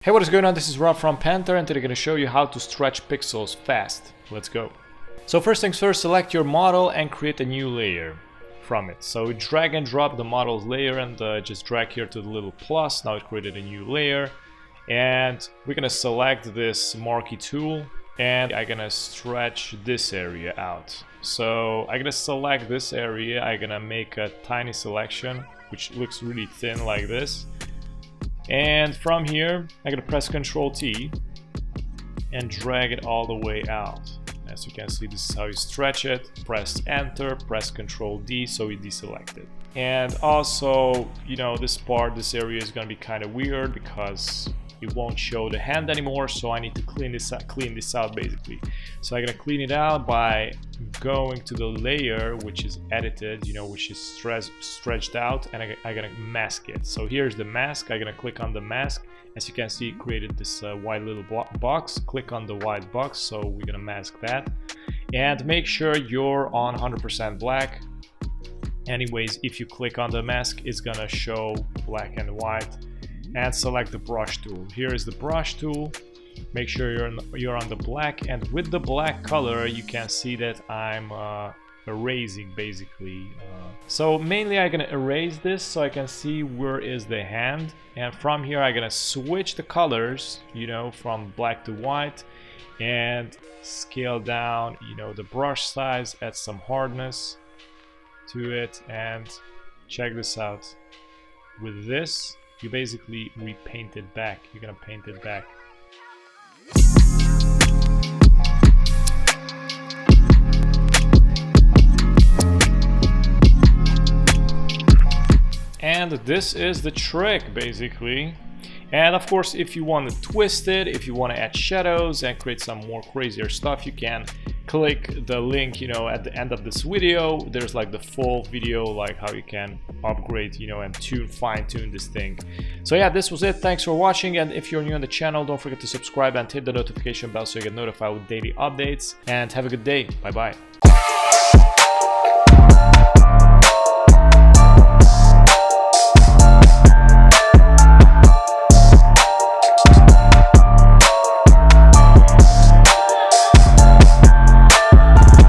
Hey, what is going on? This is Rob from Panther, and today I'm going to show you how to stretch pixels fast. Let's go. So first things first, select your model and create a new layer from it. So drag and drop the model's layer and just drag here to the little plus. Now it created a new layer. And we're going to select this marquee tool and I'm going to stretch this area out. So I'm going to select this area. I'm going to make a tiny selection, which looks really thin like this. And from here, I'm going to press Ctrl T and drag it all the way out. As you can see, this is how you stretch it. Press Enter, press Ctrl D, so you deselect it. And also, you know, this area is going to be kind of weird because it won't show the hand anymore, so I need to clean this out basically. So I'm going to clean it out by going to the layer which is edited, you know, which is stretched out, and I'm going to mask it. So here's the mask. I'm going to click on the mask. As you can see, it created this white little box. Click on the white box, so we're going to mask that. And make sure you're on 100% black. Anyways, if you click on the mask, it's going to show black and white. And select the brush tool. Here is the brush tool. Make sure you're on the black, and with the black color you can see that I'm erasing basically. So mainly I'm gonna erase this so I can see where is the hand, and from here I'm gonna switch the colors, you know, from black to white, and scale down, you know, the brush size, add some hardness to it, and check this out. With this, you basically repaint it back. You're gonna paint it back. And this is the trick basically. And of course, if you want to twist it, if you want to add shadows and create some more crazier stuff, you can click the link, you know, at the end of this video. There's like the full video, like how you can upgrade, you know, and fine-tune this thing. So yeah, this was it. Thanks for watching, and if you're new on the channel, don't forget to subscribe and hit the notification bell so you get notified with daily updates. And have a good day. Bye bye.